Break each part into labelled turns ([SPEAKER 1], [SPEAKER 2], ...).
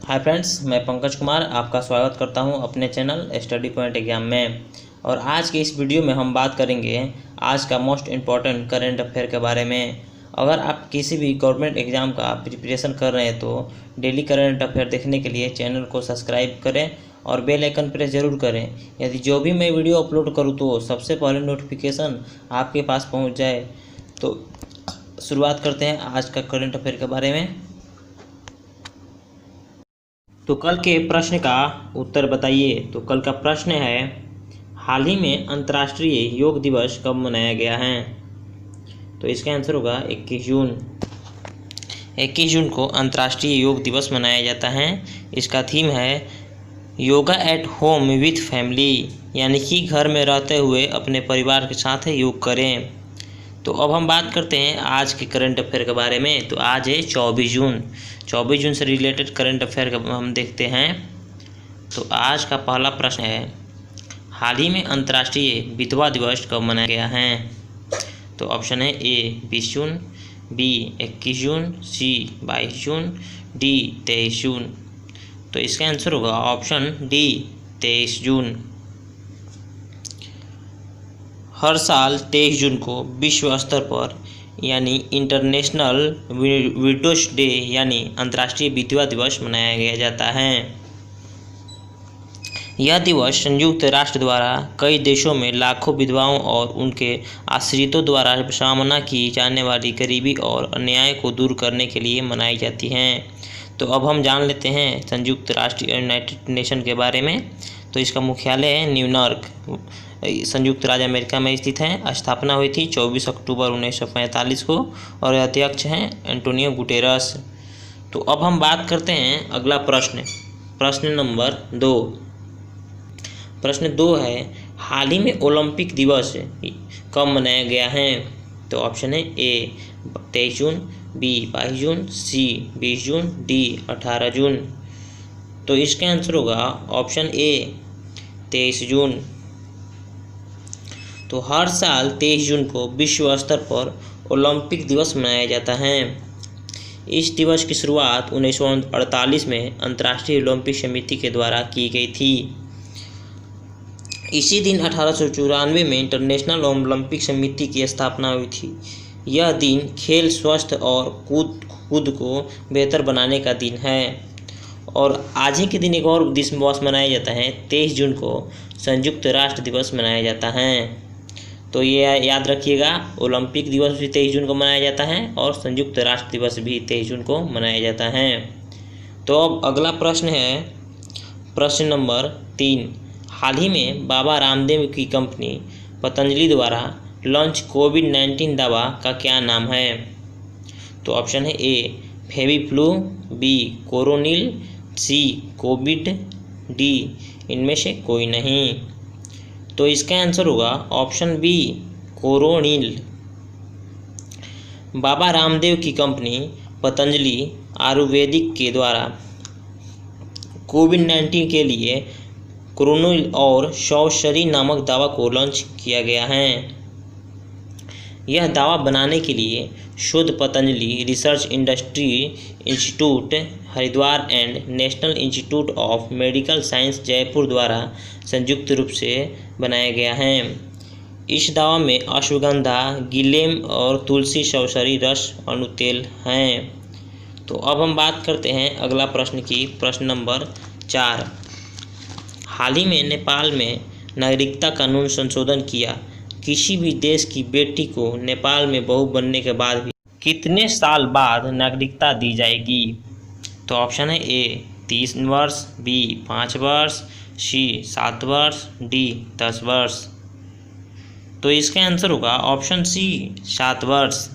[SPEAKER 1] Hi friends, मैं पंकज कुमार आपका स्वागत करता हूं अपने चैनल स्टडी पॉइंट एग्जाम में। और आज के इस वीडियो में हम बात करेंगे आज का मोस्ट इम्पॉर्टेंट करंट अफेयर के बारे में। अगर आप किसी भी गवर्नमेंट एग्ज़ाम का प्रिपरेशन कर रहे हैं तो डेली करंट अफेयर देखने के लिए चैनल को सब्सक्राइब करें और बेल आइकन प्रेस ज़रूर करें। यदि जो भी मैं वीडियो अपलोड करूँ तो सबसे पहले नोटिफिकेशन आपके पास पहुँच जाए। तो शुरुआत करते हैं आज का करंट अफेयर के बारे में। तो कल के प्रश्न का उत्तर बताइए। तो कल का प्रश्न है, हाल ही में अंतर्राष्ट्रीय योग दिवस कब मनाया गया है? तो इसका आंसर होगा 21 जून। 21 जून को अंतर्राष्ट्रीय योग दिवस मनाया जाता है। इसका थीम है yoga at home with family, यानी कि घर में रहते हुए अपने परिवार के साथ योग करें। तो अब हम बात करते हैं आज के करंट अफेयर के बारे में। तो आज है 24 जून। 24 जून से रिलेटेड करंट अफेयर हम देखते हैं। तो आज का पहला प्रश्न है, हाल ही में अंतर्राष्ट्रीय विधवा दिवस कब मनाया गया है? तो ऑप्शन है ए 20 जून, बी 21 जून, सी 22 जून, डी 23 जून। तो इसका आंसर होगा ऑप्शन डी 23 जून। हर साल 23 जून को विश्व स्तर पर यानी इंटरनेशनल विडोज डे यानी अंतर्राष्ट्रीय विधवा दिवस मनाया गया जाता है। यह दिवस संयुक्त राष्ट्र द्वारा कई देशों में लाखों विधवाओं और उनके आश्रितों द्वारा सामना की जाने वाली गरीबी और अन्याय को दूर करने के लिए मनाई जाती हैं। तो अब हम जान लेते हैं संयुक्त राष्ट्र यूनाइटेड नेशन के बारे में। तो इसका मुख्यालय है न्यूयॉर्क, संयुक्त राज्य अमेरिका में स्थित है। स्थापना हुई थी 24 अक्टूबर 1945 को और अध्यक्ष हैं एंटोनियो गुटेरस। तो अब हम बात करते हैं अगला प्रश्न नंबर 2। प्रश्न 2 है, हाल ही में ओलंपिक दिवस कब मनाया गया है? तो ऑप्शन है ए 23 जून, बी 22 जून, सी 20 जून, डी 18 जून। तो इसका आंसर होगा ऑप्शन ए 23 जून। तो हर साल 23 जून को विश्व स्तर पर ओलंपिक दिवस मनाया जाता है। इस दिवस की शुरुआत 1948 में अंतर्राष्ट्रीय ओलंपिक समिति के द्वारा की गई थी। इसी दिन 1894 में इंटरनेशनल ओलंपिक समिति की स्थापना हुई थी। यह दिन खेल, स्वस्थ और कूद को बेहतर बनाने का दिन है। और आज ही के दिन एक और दिवस मनाया जाता है, 23 जून को संयुक्त राष्ट्र दिवस मनाया जाता है। तो ये याद रखिएगा, ओलंपिक दिवस भी 23 जून को मनाया जाता है और संयुक्त राष्ट्र दिवस भी 23 जून को मनाया जाता है। तो अब अगला प्रश्न है प्रश्न नंबर 3। हाल ही में बाबा रामदेव की कंपनी पतंजलि द्वारा लॉन्च कोविड-19 दवा का क्या नाम है? तो ऑप्शन है ए फेविफ्लू, बी कोरोनिल, सी कोविड, डी इनमें से कोई नहीं। तो इसका आंसर होगा ऑप्शन बी कोरोनिल। बाबा रामदेव की कंपनी पतंजलि आयुर्वेदिक के द्वारा कोविड-19 के लिए कोरोनिल और शौशरी नामक दवा को लॉन्च किया गया है। यह दवा बनाने के लिए शोध Patanjali research industry institute Haridwar and national institute of medical science Jaipur द्वारा संयुक्त रूप से बनाया गया है। इस दवा में अश्वगंधा, गिलेम और तुलसी शौशरी रस अनुतेल हैं। तो अब हम बात करते हैं अगला प्रश्न की, प्रश्न नंबर 4। हाल ही में नेपाल में नागरिकता कानून संशोधन किया। किसी भी देश की बेटी को नेपाल में बहू बनने के बाद भी कितने साल बाद नागरिकता दी जाएगी? तो ऑप्शन है ए 30 वर्ष, बी 5 वर्ष, सी 7 वर्ष, डी 10 वर्ष। तो इसका आंसर होगा ऑप्शन सी 7 वर्ष।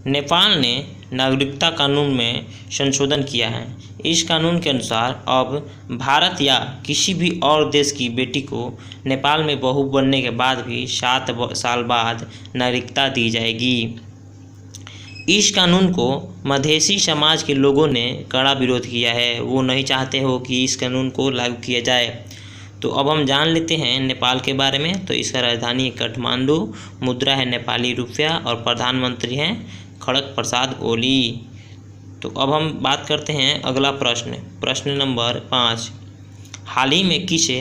[SPEAKER 1] नेपाल ने नागरिकता कानून में संशोधन किया है। इस कानून के अनुसार अब भारत या किसी भी और देश की बेटी को नेपाल में बहू बनने के बाद भी 7 साल बाद नागरिकता दी जाएगी। इस कानून को मधेसी समाज के लोगों ने कड़ा विरोध किया है। वो नहीं चाहते हो कि इस कानून को लागू किया जाए। तो अब हम जान लेते हैं नेपाल के बारे में। तो इसका राजधानी है काठमांडू, मुद्रा है नेपाली रुपया और प्रधानमंत्री हैं खड़ग प्रसाद ओली। तो अब हम बात करते हैं अगला प्रश्न, प्रश्न नंबर 5। हाल ही में किसे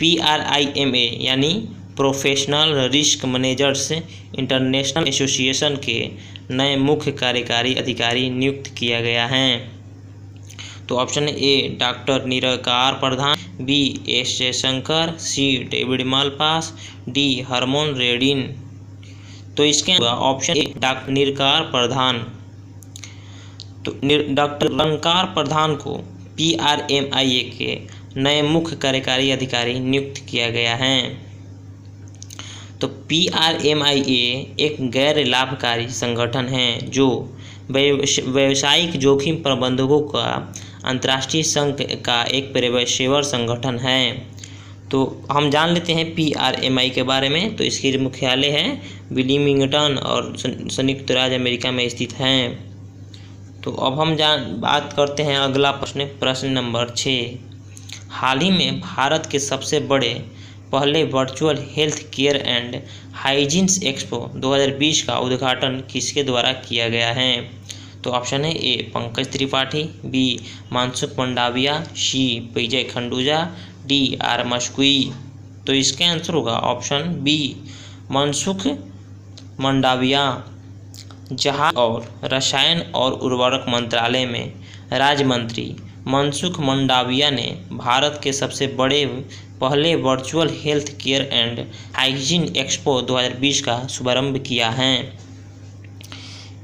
[SPEAKER 1] PRIMA यानी professional risk managers international association के नए मुख्य कार्यकारी अधिकारी नियुक्त किया गया है? तो ऑप्शन ए डॉक्टर निराकार प्रधान, B S Jaishankar, C David Malpass, D Hermon रेडिन। तो इसके ऑप्शन ए डॉक्टर निराकार प्रधान। तो डॉक्टर निराकार प्रधान को PRIMA के नए मुख्य कार्यकारी अधिकारी नियुक्त किया गया है। तो PRIMA एक गैर लाभकारी संगठन है जो व्यावसायिक जोखिम प्रबंधकों का अंतर्राष्ट्रीय संघ का एक पेशेवर संगठन है। तो हम जान लेते हैं PRIMA के बारे में। तो इसकी मुख्यालय है विलियमिंगटन और संयुक्त राज्य अमेरिका में स्थित है। तो अब हम बात करते हैं अगला प्रश्न, प्रश्न नंबर 6। हाल ही में भारत के सबसे बड़े पहले virtual health care and hygienes expo 2020 का उद्घाटन किसके द्वारा किया गया है? तो ऑप्शन है ए पंकज त्रिपाठी, बी मानसुख मंडाविया, सी विजय खंडूजा, डी आर मस्कुई। तो इसका आंसर होगा ऑप्शन बी मनसुख मंडाविया। जहाज और रसायन और उर्वरक मंत्रालय में राज्य मंत्री मनसुख मंडाविया ने भारत के सबसे बड़े पहले virtual health care and hygiene expo 2020 का शुभारंभ किया है।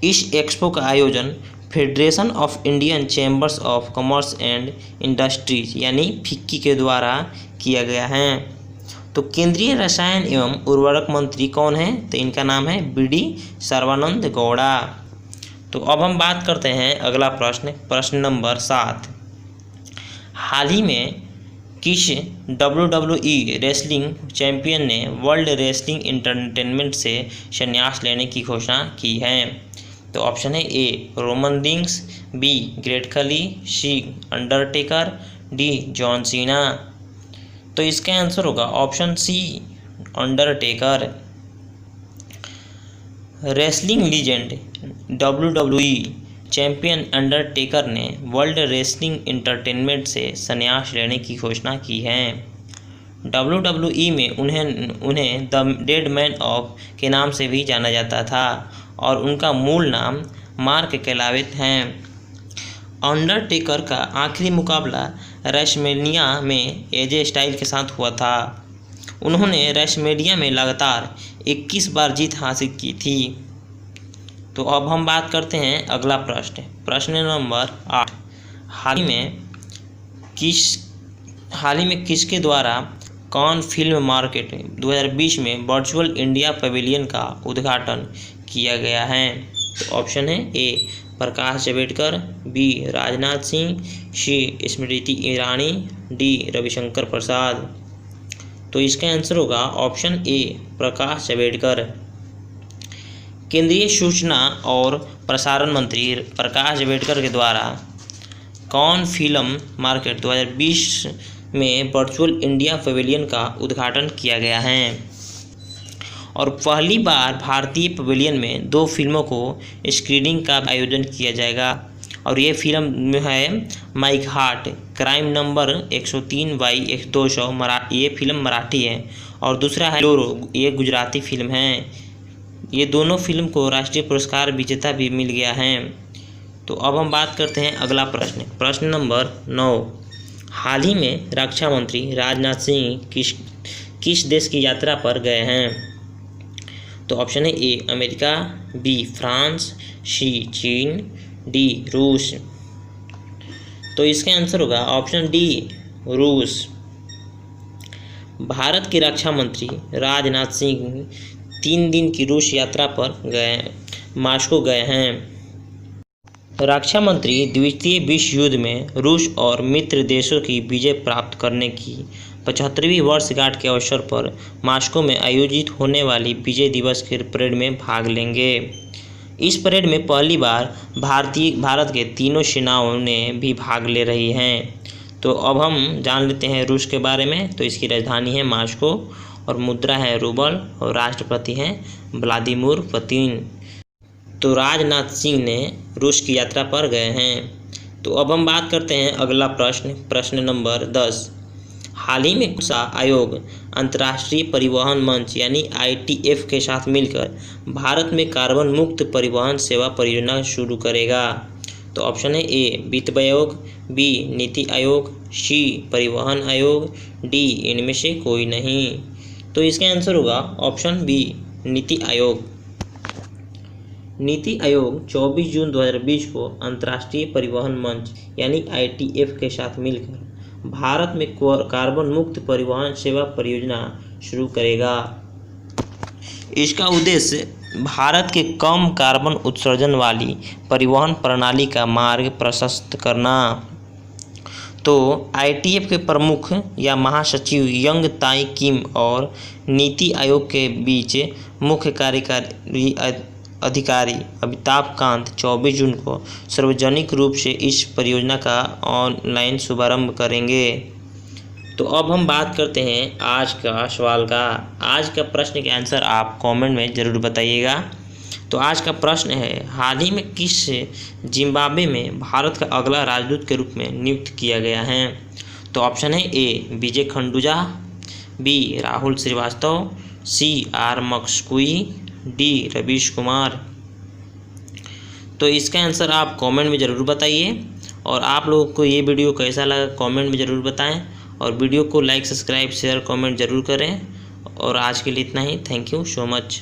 [SPEAKER 1] इस एक्सपो का आयोजन federation of Indian chambers of commerce and industries यानी फिक्की के द्वारा किया गया है। तो केंद्रीय रसायन एवं उर्वरक मंत्री कौन है? तो इनका नाम है BD सर्बानंद गौड़ा। तो अब हम बात करते हैं अगला प्रश्न, प्रश्न नंबर 7। हाल ही में किस WWE रेसलिंग चैंपियन ने वर्ल्ड रेसलिंग एंटरटेनमेंट से संन्यास लेने की घोषणा की है? तो ऑप्शन है ए रोमन रिंग्स, बी ग्रेट खली, सी अंडरटेकर, डी जॉन सीना। तो इसका आंसर होगा option C Undertaker. Wrestling legend WWE champion Undertaker ने वर्ल्ड रेसलिंग एंटरटेनमेंट से संन्यास लेने की घोषणा की है। WWE में उन्हें द डेड मैन ऑफ के नाम से भी जाना जाता था और उनका मूल नाम मार्क कैलावेथ है। अंडरटेकर का आखिरी मुकाबला रेसलमेनिया में AJ स्टाइल के साथ हुआ था। उन्होंने रेसलमेनिया में लगातार 21 बार जीत हासिल की थी। तो अब हम बात करते हैं अगला प्रश्न, प्रश्न नंबर 8। हाल ही में किसके द्वारा कान फिल्म मार्केट 2020 में वर्चुअल इंडिया पवेलियन का उद्घाटन किया गया है? तो ऑप्शन है ए प्रकाश जावड़ेकर, बी राजनाथ सिंह, सी स्मृति ईरानी, डी रविशंकर प्रसाद। तो इसका आंसर होगा ऑप्शन ए प्रकाश जावड़ेकर। केंद्रीय सूचना और प्रसारण मंत्री प्रकाश जावड़ेकर के द्वारा कान फिल्म मार्केट 2020 में वर्चुअल इंडिया पवेलियन का उद्घाटन किया गया है और पहली बार भारतीय पवेलियन में 2 फिल्मों को स्क्रीनिंग का आयोजन किया जाएगा। और ये फिल्म है माइक हार्ट क्राइम नंबर 103/200। ये फिल्म मराठी है और दूसरा है लोरो, ये गुजराती फिल्म है। ये दोनों फिल्म को राष्ट्रीय पुरस्कार विजेता भी मिल गया है। तो अब हम बात करते हैं अगला प्रश्न, प्रश्न नंबर 9। हाल ही में रक्षा मंत्री राजनाथ सिंह किस देश की यात्रा पर गए हैं? तो ऑप्शन है ए अमेरिका, बी फ्रांस, सी चीन, डी रूस। तो इसका आंसर होगा ऑप्शन डी रूस। भारत के रक्षा मंत्री राजनाथ सिंह 3 दिन की रूस यात्रा पर मास्को गए हैं। रक्षा मंत्री द्वितीय विश्व युद्ध में रूस और मित्र देशों की विजय प्राप्त करने की 75वीं वर्षगांठ के अवसर पर मास्को में आयोजित होने वाली विजय दिवस के परेड में भाग लेंगे। इस परेड में पहली बार भारत के तीनों सेनाओं ने भी भाग ले रही हैं। तो अब हम जान लेते हैं रूस के बारे में। तो इसकी राजधानी है मास्को और मुद्रा है रूबल और राष्ट्रपति हैं व्लादिमीर पुतिन। तो राजनाथ सिंह ने रूस की यात्रा पर गए हैं। तो अब हम बात करते हैं अगला प्रश्न नंबर 10। हाल ही में कौन सा आयोग अंतर्राष्ट्रीय परिवहन मंच यानी ITF के साथ मिलकर भारत में कार्बन मुक्त परिवहन सेवा परियोजना शुरू करेगा? तो ऑप्शन है ए वित्त आयोग, बी नीति आयोग, सी परिवहन आयोग, डी इनमें से कोई नहीं। तो इसका आंसर होगा ऑप्शन बी नीति आयोग। नीति आयोग 24 जून 2020 को अंतर्राष्ट्रीय परिवहन मंच यानी ITF के साथ मिलकर भारत में कार्बन मुक्त परिवहन सेवा परियोजना शुरू करेगा। इसका उद्देश्य भारत के कम कार्बन उत्सर्जन वाली परिवहन प्रणाली का मार्ग प्रशस्त करना। तो ITF के प्रमुख या महासचिव यंग ताई किम और नीति आयोग के बीच मुख्य कार्यकारी अधिकारी अमिताभ कांत 24 जून को सार्वजनिक रूप से इस परियोजना का ऑनलाइन शुभारंभ करेंगे। तो अब हम बात करते हैं आज का सवाल का। आज का प्रश्न के आंसर आप कमेंट में ज़रूर बताइएगा। तो आज का प्रश्न है, हाल ही में किस जिम्बाब्वे में भारत का अगला राजदूत के रूप में नियुक्त किया गया है? तो ऑप्शन है A Vijay Khanduja, B Rahul Srivastava, C R मक्सुई, डी रवीश कुमार। तो इसका आंसर आप कमेंट में ज़रूर बताइए और आप लोगों को ये वीडियो कैसा लगा कमेंट में ज़रूर बताएं और वीडियो को लाइक सब्सक्राइब शेयर कमेंट ज़रूर करें। और आज के लिए इतना ही। Thank you so much.